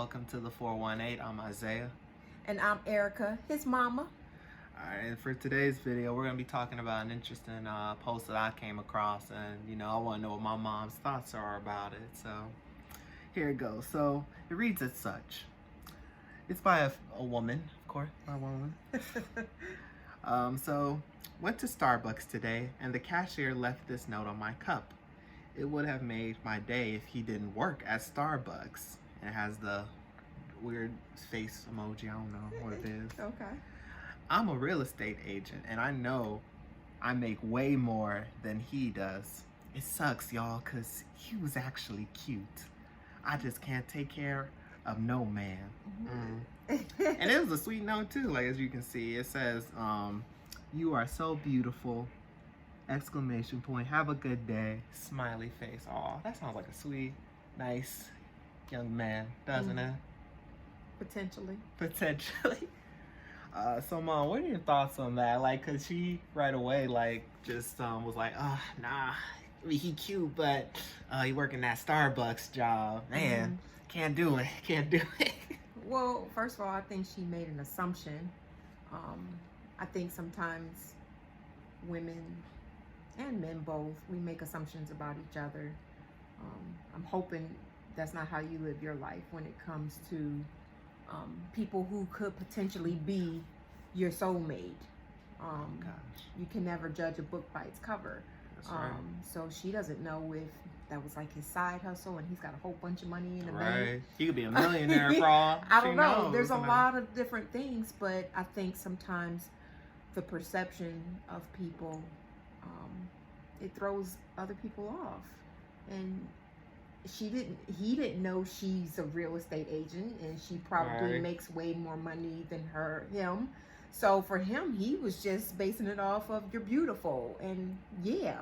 welcome to the 418. I'm Isaiah. And I'm Erica, his mama. Alright, and for today's video, we're going to be talking about an interesting post that I came across, and I want to know what my mom's thoughts are about it. So, here it goes. So, it reads as such. It's by a woman, of course, my woman. So, went to Starbucks today, and the cashier left this note on my cup. It would have made my day if he didn't work at Starbucks. It has the weird face emoji. I don't know what it is. Okay. I'm a real estate agent, and I know I make way more than he does. It sucks, y'all, because he was actually cute. I just can't take care of no man. And it was a sweet note, too. Like, as you can see, it says, you are so beautiful. Exclamation point. Have a good day. Smiley face. Aw, that sounds like a sweet, nice young man, doesn't it? Potentially. Potentially. So Mom, what are your thoughts on that? Like, cause she right away, like, just was like, oh, nah, I mean, he cute, but he working that Starbucks job. Man, can't do it. Can't do it. Well, first of all, I think she made an assumption. I think sometimes women and men both, we make assumptions about each other. I'm hoping that's not how you live your life when it comes to people who could potentially be your soulmate. You can never judge a book by its cover. That's right. So she doesn't know if that was like his side hustle and he's got a whole bunch of money in the bank. Right. He could be a millionaire for all I don't she know. knows. There's a lot of different things, but I think sometimes the perception of people, it throws other people off. And he didn't know she's a real estate agent, and she probably makes way more money than him. So for him, he was just basing it off of you're beautiful. And yeah,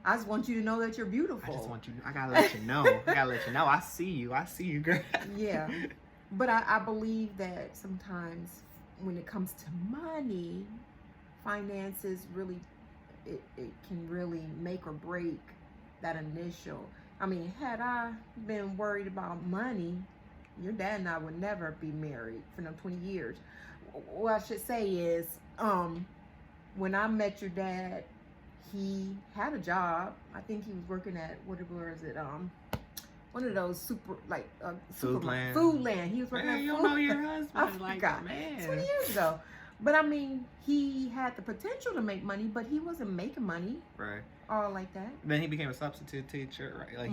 I just want you to know that you're beautiful. I just want you, I gotta let you know. I gotta let you know. I see you, girl. Yeah. But I believe that sometimes when it comes to money, finances really, it can really make or break that initial. I mean, had I been worried about money, your dad and I would never be married for no 20 years. What I should say is, when I met your dad, he had a job. I think he was working at, where is it? One of those Foodland. He was working at You don't know your husband. I like, forgot. man. 20 years ago. But I mean, he had the potential to make money, but he wasn't making money. Right. All like that. Then he became a substitute teacher, right? Like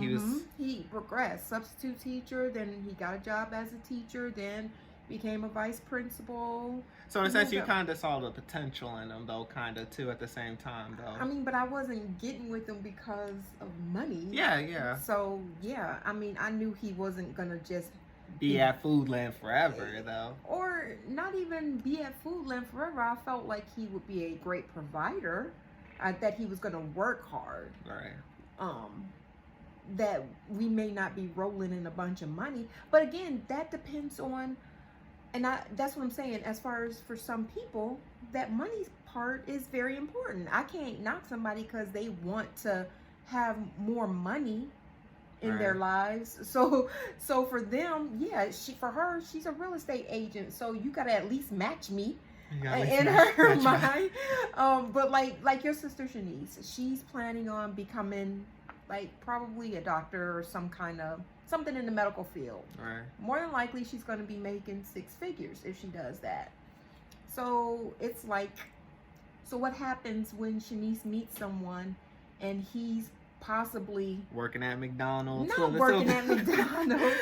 he progressed, substitute teacher, then he got a job as a teacher, then became a vice principal. So in a sense, you kind of saw the potential in him, though, kind of, too, at the same time, though. I mean, but I wasn't getting with him because of money. Yeah. So, yeah, I mean, I knew he wasn't going to just be at Foodland forever, though. Or not even be at Foodland forever. I felt like he would be a great provider, that he was going to work hard. Right. That we may not be rolling in a bunch of money. But again, that depends on, and that's what I'm saying, as far as for some people, that money part is very important. I can't knock somebody because they want to have more money in their lives. So for them, yeah, for her, she's a real estate agent. So you got to at least match me in her mind. But like your sister Shanice, she's planning on becoming like probably a doctor or something in the medical field. Right. More than likely, she's going to be making 6 figures if she does that. So it's like, so what happens when Shanice meets someone and he's possibly working at McDonald's? Not working at McDonald's,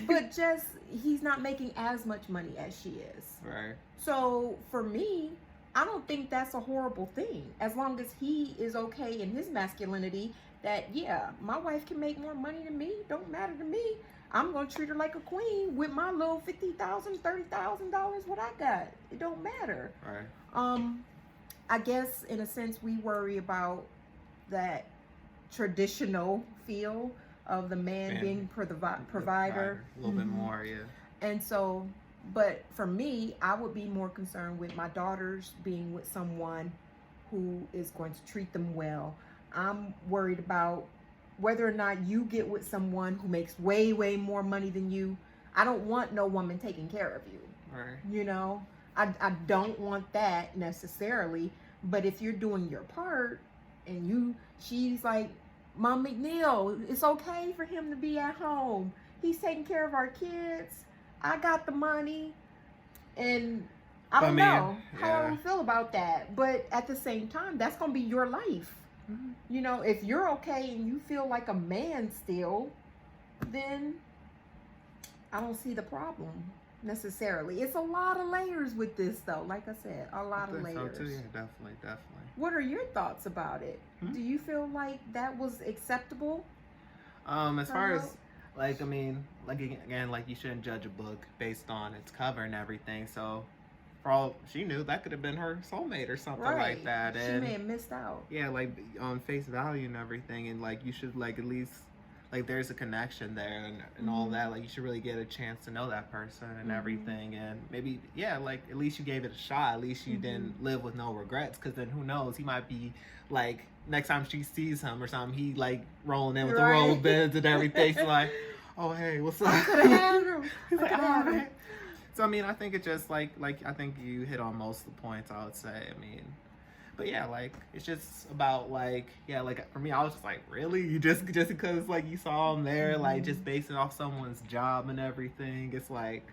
but just he's not making as much money as she is. Right. So for me, I don't think that's a horrible thing, as long as he is okay in his masculinity. That, yeah, my wife can make more money than me. Don't matter to me. I'm going to treat her like a queen with my little $50,000, $30,000, what I got. It don't matter. Right. I guess, in a sense, we worry about that traditional feel of the man being provider. A little bit more, yeah. And so, but for me, I would be more concerned with my daughters being with someone who is going to treat them well. I'm worried about whether or not you get with someone who makes way, way more money than you. I don't want no woman taking care of you. Right. You know, I don't want that necessarily. But if you're doing your part and she's like, Mom McNeil, it's okay for him to be at home. He's taking care of our kids. I got the money. And I don't know how I feel about that. But at the same time, that's going to be your life. Mm-hmm. You know, if you're okay and you feel like a man still, then I don't see the problem necessarily. It's a lot of layers with this, though. Like I said, a lot of layers. So too. Yeah, definitely. What are your thoughts about it? Do you feel like that was acceptable? As far as like, I mean, like again, like you shouldn't judge a book based on its cover and everything. So, for all she knew, that could have been her soulmate or something like that. And she may have missed out. Yeah, like on face value and everything, and like you should like at least like there's a connection there and all that. Like you should really get a chance to know that person and everything, and maybe like at least you gave it a shot. At least you didn't live with no regrets, because then who knows, he might be like next time she sees him or something, he like rolling in with the roll beds and everything. So like, oh hey, what's up? I could have had him. He's like, all right. So I mean, I think it just like I think you hit on most of the points, I would say. I mean, but yeah, like it's just about like for me, I was just like, really, you just because like you saw him there, like just basing off someone's job and everything. It's like,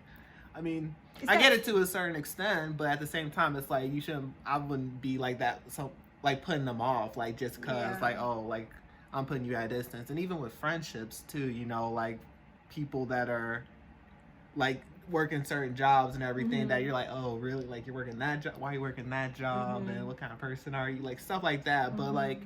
I mean, I get it to a certain extent, but at the same time, it's like I wouldn't be like that. So like putting them off, like just cause like, oh, like I'm putting you at a distance. And even with friendships too, you know, like people that are like working certain jobs and everything that you're like, oh really, like you're working that job, why are you working that job, and what kind of person are you, like stuff like that. But like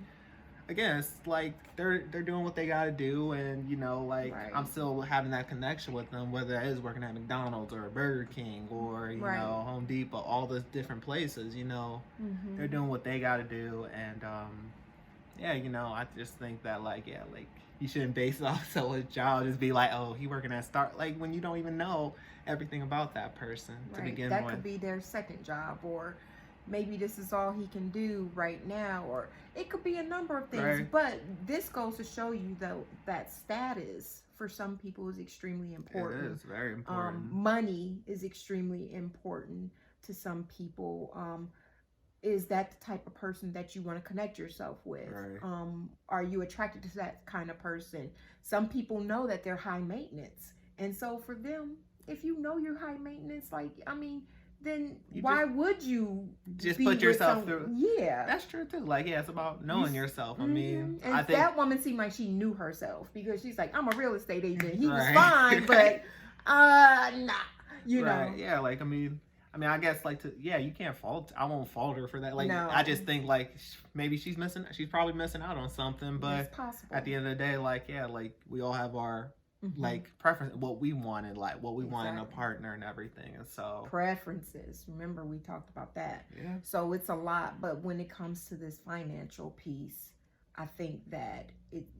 again, it's like they're doing what they gotta do, and you know, like I'm still having that connection with them, whether that is working at McDonald's or Burger King or you know, Home Depot, all those different places, you know, they're doing what they gotta do. And yeah, you know, I just think that like you shouldn't base it off someone's job, just be like, oh, he working at Start, like when you don't even know everything about that person to begin with. That could be their second job, or maybe this is all he can do right now, or it could be a number of things. But this goes to show you, though, that status for some people is extremely important. It is very important. Money is extremely important to some people. Is that the type of person that you want to connect yourself with? Are you attracted to that kind of person? Some people know that they're high maintenance, and so for them, if you know you're high maintenance, like, I mean, then why would you just put yourself through? Yeah, that's true too. Like, yeah, it's about knowing yourself. I mean, and I think that woman seemed like she knew herself, because she's like, I'm a real estate agent. He was fine, but nah, you know. Yeah, like I mean, I guess like you can't fault. I won't fault her for that. Like, no. I just think like maybe she's probably missing out on something. But at the end of the day, like like we all have our like preference, what we want in life, what we want in a partner and everything. And so preferences. Remember, we talked about that. Yeah. So it's a lot. But when it comes to this financial piece, I think that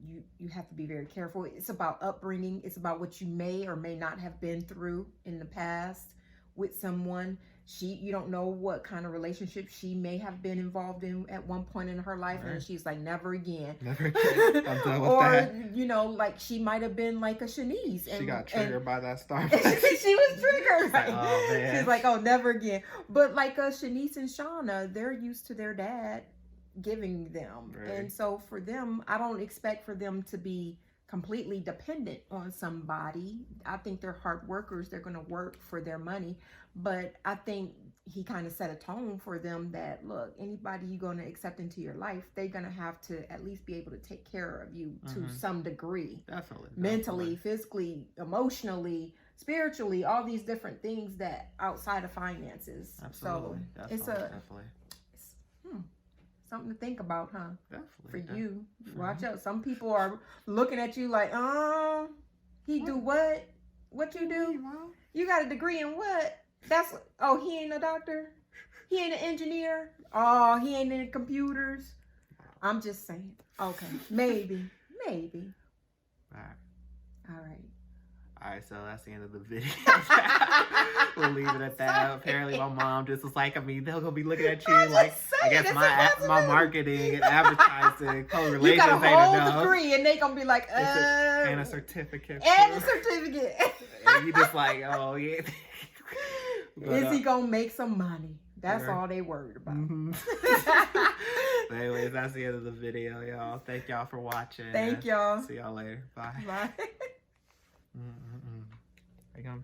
you have to be very careful. It's about upbringing. It's about what you may or may not have been through in the past with someone. You don't know what kind of relationship she may have been involved in at one point in her life, and she's like, never again. Never again. I'm done with that. Or, you know, like she might have been like a Shanice. And, she got triggered by that Starbucks. She was triggered. Like, oh, man. She's like, oh, never again. But like Shanice and Shauna, they're used to their dad giving them. And so for them, I don't expect for them to be completely dependent on somebody. I think they're hard workers. They're going to work for their money. But I think he kind of set a tone for them that, look, anybody you're going to accept into your life, they're going to have to at least be able to take care of you to some degree. Definitely. Mentally, physically, emotionally, spiritually, all these different things that outside of finances. Absolutely. So it's something to think about, huh? Definitely. For you. Watch out. Some people are looking at you like, he do what? What you do? You got a degree in what? He ain't a doctor? He ain't an engineer? Oh, he ain't in computers? I'm just saying. Okay. Maybe. All right. All right. Alright, so that's the end of the video. We'll leave it at that. Apparently my mom just was like, I mean, they're gonna be looking at you like, I guess my marketing and advertising correlations you got a ain't whole enough. degree and they gonna be like, And a certificate. and a certificate. And you just like, oh yeah. But, is he gonna make some money? That's yeah. all they worried about. Mm-hmm. But anyways, that's the end of the video, y'all. Thank y'all for watching. Thank y'all. See y'all later. Bye. Bye. Are you gonna